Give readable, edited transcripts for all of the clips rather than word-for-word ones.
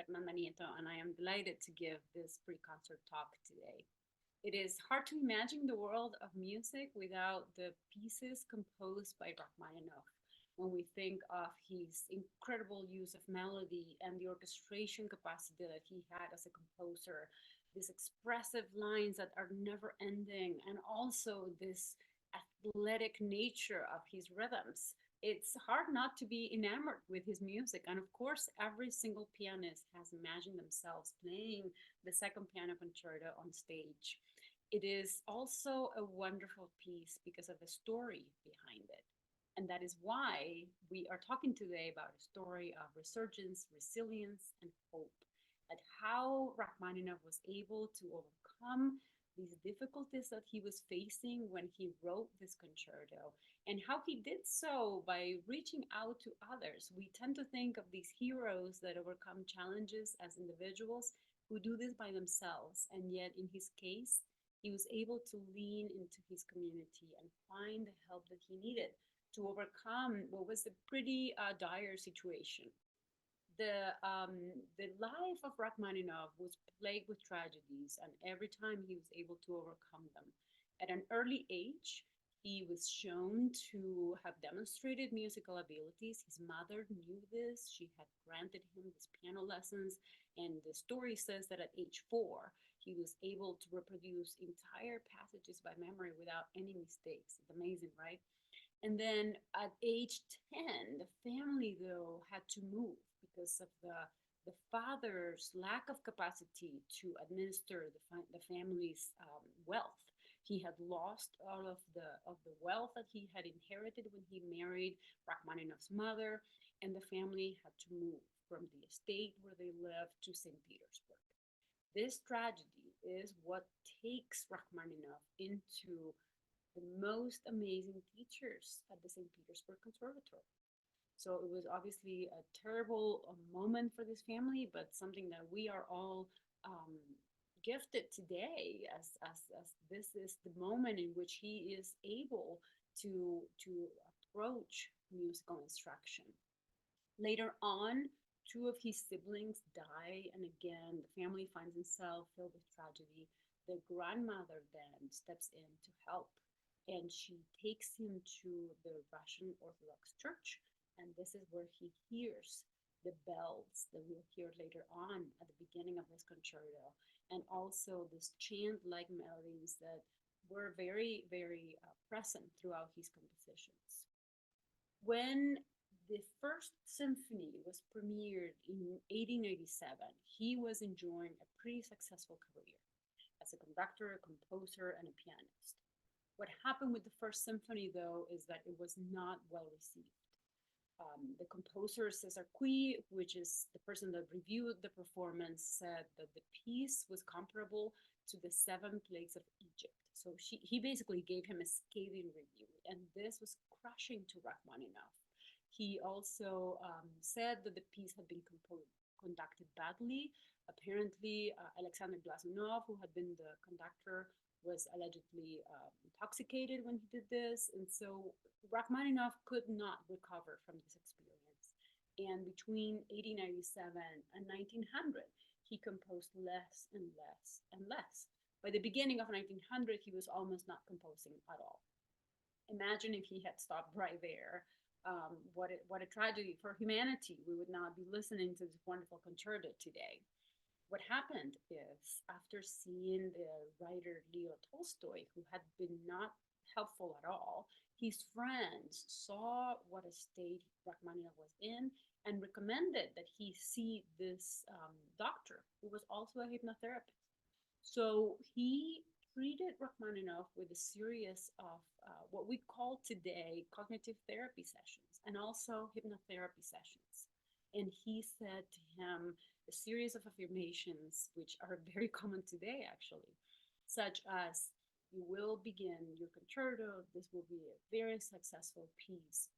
Fernanda Nieto, and I am delighted to give this pre-concert talk today. It is hard to imagine the world of music without the pieces composed by Rachmaninoff. When we think of his incredible use of melody and the orchestration capacity that he had as a composer, these expressive lines that are never ending, and also this athletic nature of his rhythms, it's hard not to be enamored with his music. And of course, every single pianist has imagined themselves playing the second piano concerto on stage. It is also a wonderful piece because of the story behind it. And that is why we are talking today about a story of resurgence, resilience, and hope, and how Rachmaninoff was able to overcome these difficulties that he was facing when he wrote this concerto, and how he did so by reaching out to others. We tend to think of these heroes that overcome challenges as individuals who do this by themselves, and yet in his case, he was able to lean into his community and find the help that he needed to overcome what was a pretty dire situation. The life of Rachmaninoff was plagued with tragedies, and every time he was able to overcome them. At an early age, he was shown to have demonstrated musical abilities. His mother knew this. She had granted him these piano lessons, and the story says that at age 4, he was able to reproduce entire passages by memory without any mistakes. It's amazing, right? And then at age 10, the family, though, had to move because of the father's lack of capacity to administer the family's wealth. He had lost all of the wealth that he had inherited when he married Rachmaninoff's mother, and the family had to move from the estate where they lived to St. Petersburg. This tragedy is what takes Rachmaninoff into the most amazing teachers at the St. Petersburg Conservatory. So it was obviously a terrible moment for this family, but something that we are all um, gifted today, as this is the moment in which he is able to approach musical instruction. Later on, two of his siblings die, and again, the family finds itself filled with tragedy. The grandmother then steps in to help, and she takes him to the Russian Orthodox Church, and this is where he hears the bells that we'll hear later on at the beginning of this concerto, and also this chant-like melodies that were very, very present throughout his compositions. When the first symphony was premiered in 1887, he was enjoying a pretty successful career as a conductor, a composer, and a pianist. What happened with the first symphony, though, is that it was not well received. The composer Cesar Cui, which is the person that reviewed the performance, said that the piece was comparable to the Seven Plagues of Egypt. So he basically gave him a scathing review, and this was crushing to Rachmaninoff. He also said that the piece had been conducted badly. Apparently, Alexander Glazunov, who had been the conductor, was allegedly intoxicated when he did this. And so Rachmaninoff could not recover from this experience. And between 1897 and 1900, he composed less and less and less. By the beginning of 1900, he was almost not composing at all. Imagine if he had stopped right there. What a tragedy for humanity. We would not be listening to this wonderful concerto today. What happened is, after seeing the writer Leo Tolstoy, who had been not helpful at all, his friends saw what a state Rachmaninoff was in and recommended that he see this doctor who was also a hypnotherapist. So he treated Rachmaninoff with a series of what we call today cognitive therapy sessions and also hypnotherapy sessions. And he said to him a series of affirmations, which are very common today, actually, such as, "You will begin your concerto. This will be a very successful piece.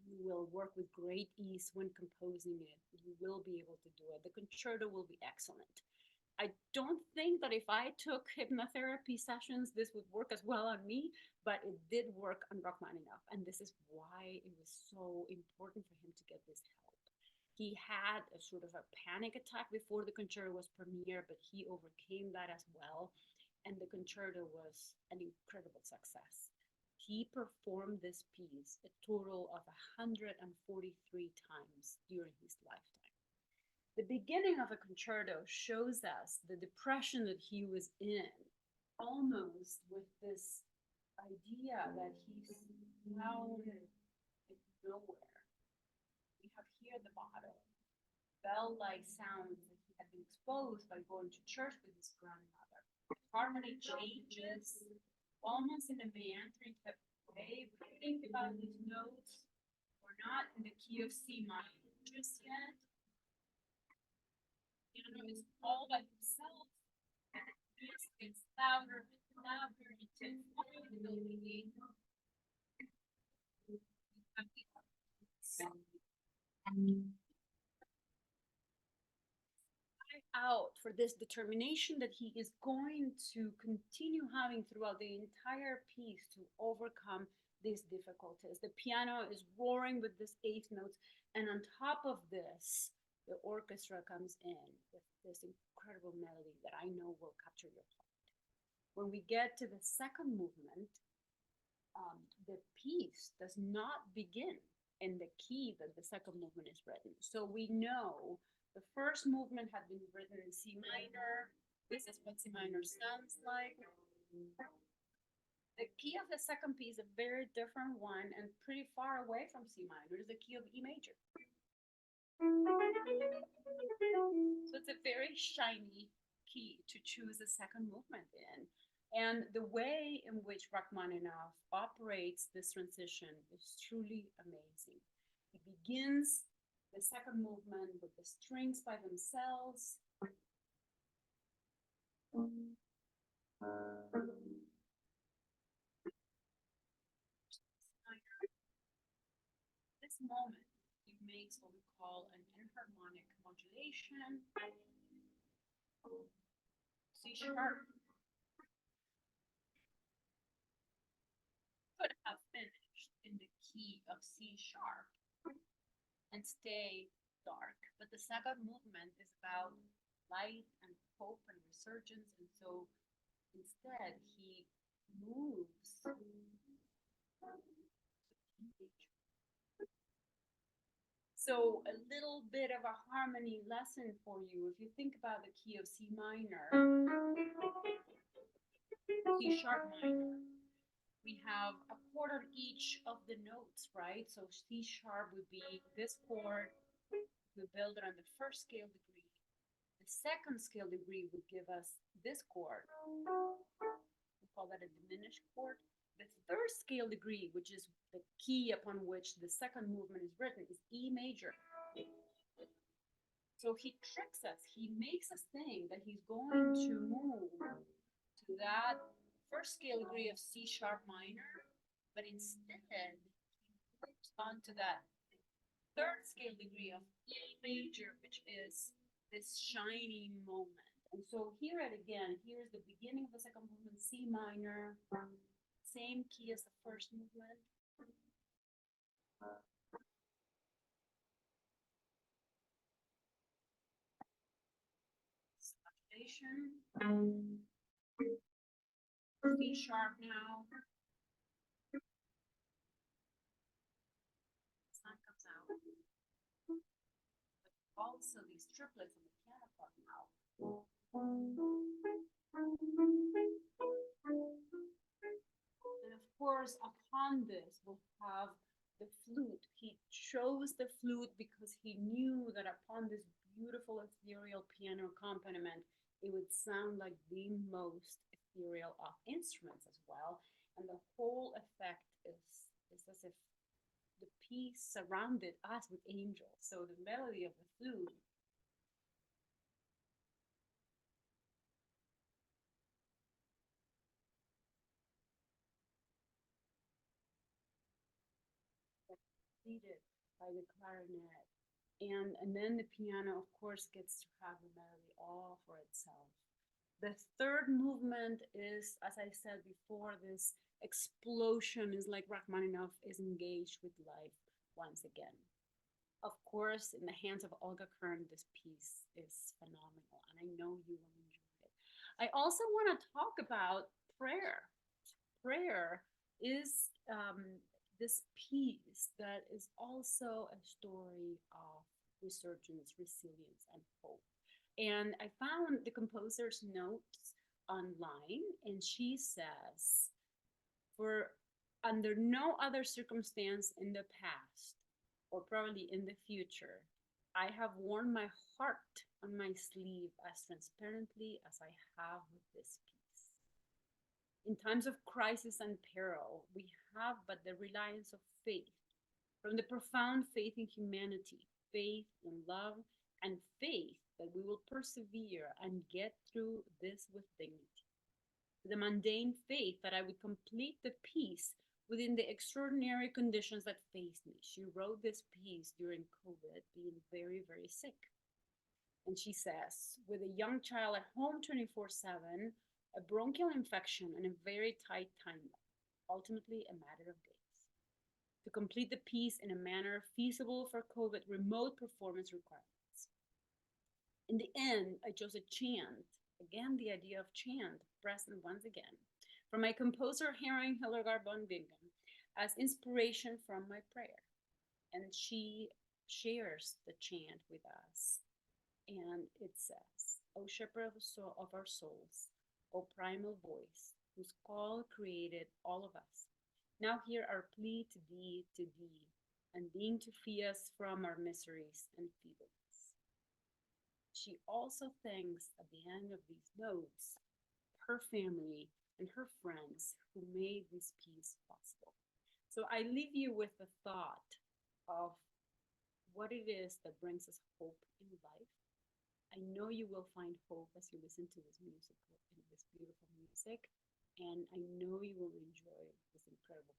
You will work with great ease when composing it. You will be able to do it. The concerto will be excellent." I don't think that if I took hypnotherapy sessions, this would work as well on me, but it did work on Rachmaninoff. And this is why it was so important for him to get this help. He had a sort of a panic attack before the concerto was premiered, but he overcame that as well. And the concerto was an incredible success. He performed this piece a total of 143 times during his lifetime. The beginning of a concerto shows us the depression that he was in, almost with this idea that he's now in nowhere. We have here the bottle, bell-like sounds that he had been exposed by going to church with his grandmother. The harmony changes almost in a meandering type of way. When you think about these notes, we're not in the key of C minor just yet. Piano is all by himself. Music gets louder and louder until finally out for this determination that he is going to continue having throughout the entire piece to overcome these difficulties. The piano is roaring with these eighth notes, and on top of this, the orchestra comes in with this incredible melody that I know will capture your heart. When we get to the second movement, the piece does not begin in the key that the second movement is written. So we know the first movement had been written in C minor. This is what C minor sounds like. The key of the second piece is a very different one and pretty far away from C minor. It's the key of E major. So it's a very shiny key to choose a second movement in. And the way in which Rachmaninoff operates this transition is truly amazing. He begins the second movement with the strings by themselves. This moment, he makes what we call an enharmonic modulation. C sharp could have finished in the key of C sharp and stay dark, but the second movement is about light and hope and resurgence, and so instead he moves. So a little bit of a harmony lesson for you. If you think about the key of C minor, C sharp minor, we have a quarter of each of the notes, right? So C sharp would be this chord. We build it on the first scale degree. The second scale degree would give us this chord. We call that a diminished chord. The third scale degree, which is the key upon which the second movement is written, is E major. So he tricks us. He makes us think that he's going to move to that first scale degree of C sharp minor, but instead he moves on to that third scale degree of E major, which is this shining moment. And so hear it again. Here's the beginning of the second movement, C minor, same key as the first movement. Modulation. C sharp now. Sun comes out. But also these triplets on the piano part now. And of course, upon this, we'll have the flute. He chose the flute because he knew that upon this beautiful ethereal piano accompaniment, it would sound like the most ethereal of instruments as well. And the whole effect is as if the piece surrounded us with angels. So the melody of the flute preceded by the clarinet. And then the piano, of course, gets to have the melody all for itself. The third movement is, as I said before, this explosion is like Rachmaninoff is engaged with life once again. Of course, in the hands of Olga Kern, this piece is phenomenal, and I know you will enjoy it. I also want to talk about prayer. Prayer is this piece that is also a story of resurgence, resilience, and hope. And I found the composer's notes online, and she says, for under no other circumstance in the past, or probably in the future, I have worn my heart on my sleeve as transparently as I have with this piece. In times of crisis and peril, we have but the reliance of faith, from the profound faith in humanity, faith in love, and faith that we will persevere and get through this with dignity. The mundane faith that I would complete the piece within the extraordinary conditions that faced me. She wrote this piece during COVID, being very, very sick. And she says, with a young child at home 24/7, a bronchial infection, and a very tight timeline, ultimately a matter of days. To complete the piece in a manner feasible for COVID remote performance requirements. In the end, I chose a chant, again, the idea of chant, present once again, from my composer Herring Hildegard von Bingen, as inspiration from my prayer. And she shares the chant with us. And it says, O shepherd of our souls, O primal voice, whose call created all of us, now hear our plea to thee, and deign to free us from our miseries and feebleness. She also thanks at the end of these notes her family and her friends who made this piece possible. So I leave you with the thought of what it is that brings us hope in life. I know you will find hope as you listen to this music and this beautiful music, and I know you will enjoy this incredible